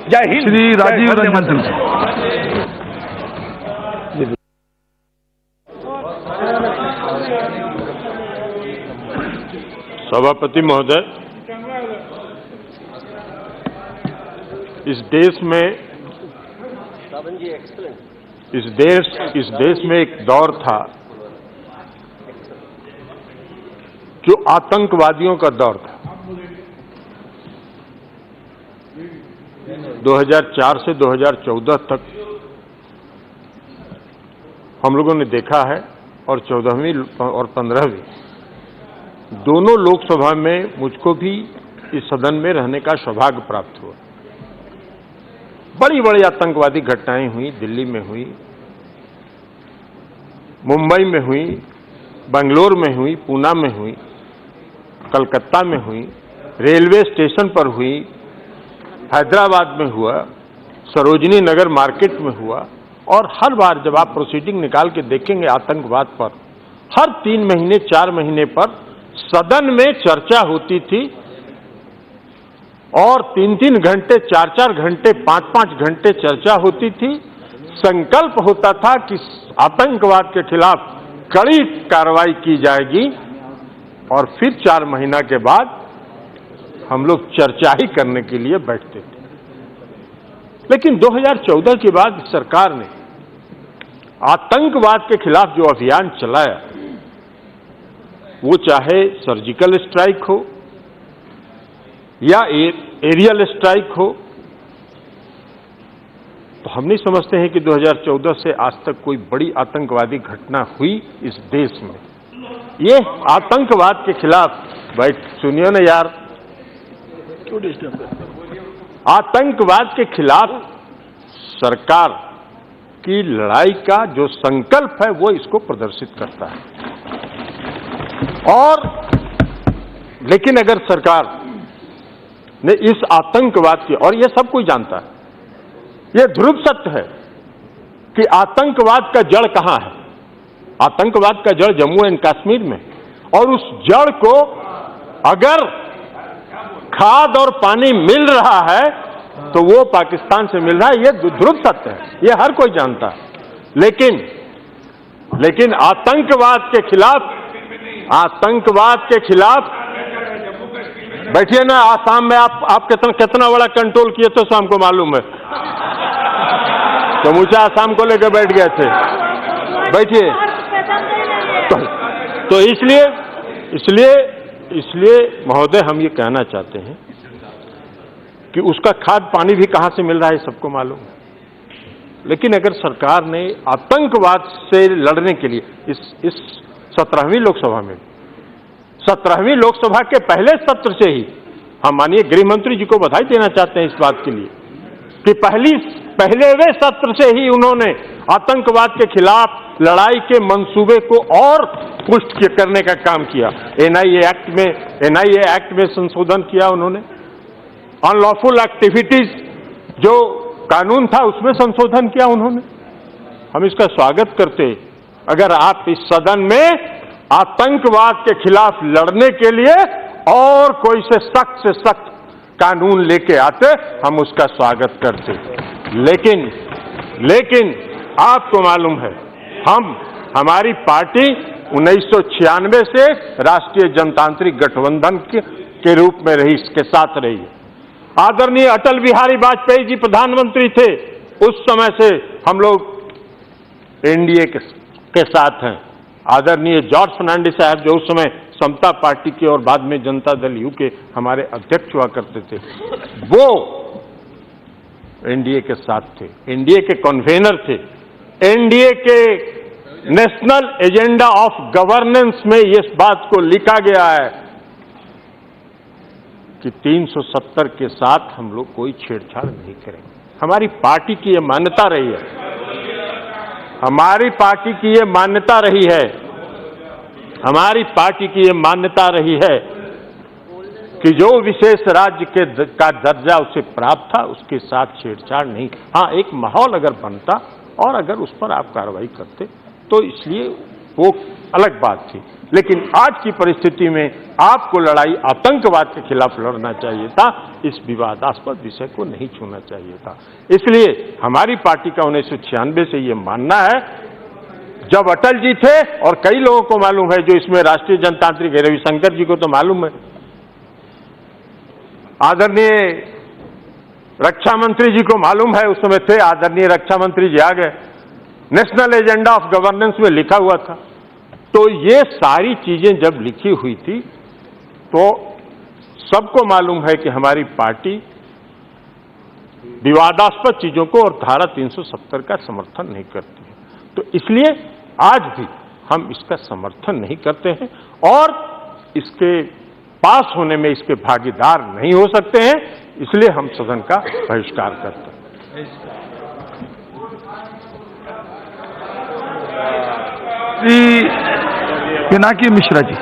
जय हिंद। श्री राजीव रंजन सिंह। सभापति महोदय, इस देश में एक दौर था जो आतंकवादियों का दौर था। 2004 से 2014 तक हम लोगों ने देखा है, और 14वीं और 15वीं दोनों लोकसभा में मुझको भी इस सदन में रहने का सौभाग्य प्राप्त हुआ। बड़ी बड़ी आतंकवादी घटनाएं हुई, दिल्ली में हुई, मुंबई में हुई, बेंगलोर में हुई, पूना में हुई, कलकत्ता में हुई, रेलवे स्टेशन पर हुई, हैदराबाद में हुआ, सरोजनी नगर मार्केट में हुआ। और हर बार जब आप प्रोसीडिंग निकाल के देखेंगे आतंकवाद पर, हर 3 महीने 4 महीने पर सदन में चर्चा होती थी, और 3-3 घंटे, 4-4 घंटे, 5-5 घंटे चर्चा होती थी। संकल्प होता था कि आतंकवाद के खिलाफ कड़ी कार्रवाई की जाएगी, और फिर 4 महीना के बाद हम लोग चर्चा ही करने के लिए बैठते थे। लेकिन 2014 के बाद सरकार ने आतंकवाद के खिलाफ जो अभियान चलाया, वो चाहे सर्जिकल स्ट्राइक हो या एरियल स्ट्राइक हो, तो हम नहीं समझते हैं कि 2014 से आज तक कोई बड़ी आतंकवादी घटना हुई इस देश में। ये आतंकवाद के खिलाफ, सुनिए ना यार, आतंकवाद के खिलाफ सरकार की लड़ाई का जो संकल्प है वो इसको प्रदर्शित करता है। और लेकिन अगर सरकार ने इस आतंकवाद की, और ये सब कोई जानता है, ये ध्रुव सत्य है कि आतंकवाद का जड़ कहां है। आतंकवाद का जड़ जम्मू एंड कश्मीर में, और उस जड़ को अगर खाद और पानी मिल रहा है तो वो पाकिस्तान से मिल रहा है। ये ध्रुव सत्य है, ये हर कोई जानता है। लेकिन आतंकवाद के खिलाफ बैठिए ना। आसाम में आप कितना बड़ा कंट्रोल किए थे, तो हमको मालूम है। समूचा आसाम को लेकर बैठ गए थे। बैठिए। तो इसलिए महोदय, हम ये कहना चाहते हैं कि उसका खाद पानी भी कहां से मिल रहा है सबको मालूम है। लेकिन अगर सरकार ने आतंकवाद से लड़ने के लिए इस 17वीं लोकसभा में, 17वीं लोकसभा के पहले सत्र से ही, हम माननीय गृह मंत्री जी को बधाई देना चाहते हैं इस बात के लिए कि पहले वे सत्र से ही उन्होंने आतंकवाद के खिलाफ लड़ाई के मंसूबे को और पुष्ट करने का काम किया। एनआईए एक्ट में संशोधन किया उन्होंने। अनलॉफुल एक्टिविटीज जो कानून था उसमें संशोधन किया उन्होंने। हम इसका स्वागत करते। अगर आप इस सदन में आतंकवाद के खिलाफ लड़ने के लिए और कोई से सख्त कानून लेके आते, हम उसका स्वागत करते। लेकिन आपको मालूम है, हमारी पार्टी 1996 से राष्ट्रीय जनतांत्रिक गठबंधन के रूप में के साथ रही है। आदरणीय अटल बिहारी वाजपेयी जी प्रधानमंत्री थे, उस समय से हम लोग एनडीए के साथ हैं। आदरणीय जॉर्ज फर्नांडिस साहब, जो उस समय समता पार्टी के और बाद में जनता दल यू के हमारे अध्यक्ष हुआ करते थे, वो एनडीए के साथ थे, एनडीए के कन्वेनर थे। एनडीए के नेशनल एजेंडा ऑफ गवर्नेंस में इस बात को लिखा गया है कि 370 के साथ हम लोग कोई छेड़छाड़ नहीं करेंगे। हमारी पार्टी की ये मान्यता रही है, हमारी पार्टी की ये मान्यता रही है, हमारी पार्टी की ये मान्यता रही है कि जो विशेष राज्य का दर्जा उसे प्राप्त था उसके साथ छेड़छाड़ नहीं। हाँ, एक माहौल अगर बनता और अगर उस पर आप कार्रवाई करते, तो इसलिए वो अलग बात थी। लेकिन आज की परिस्थिति में आपको लड़ाई आतंकवाद के खिलाफ लड़ना चाहिए था, इस विवादास्पद विषय को नहीं छूना चाहिए था। इसलिए हमारी पार्टी का 1996 से ये मानना है, जब अटल जी थे, और कई लोगों को मालूम है, जो इसमें राष्ट्रीय जनतांत्रिक रविशंकर जी को तो मालूम है, आदरणीय रक्षा मंत्री जी को मालूम है, उस समय थे, आदरणीय रक्षा मंत्री जी आ गए, नेशनल एजेंडा ऑफ गवर्नेंस में लिखा हुआ था। तो ये सारी चीजें जब लिखी हुई थी तो सबको मालूम है कि हमारी पार्टी विवादास्पद चीजों को और धारा 370 का समर्थन नहीं करती है। तो इसलिए आज भी हम इसका समर्थन नहीं करते हैं और इसके पास होने में इसके भागीदार नहीं हो सकते हैं, इसलिए हम सदन का बहिष्कार करते हैं। श्री पिनाकी मिश्रा जी।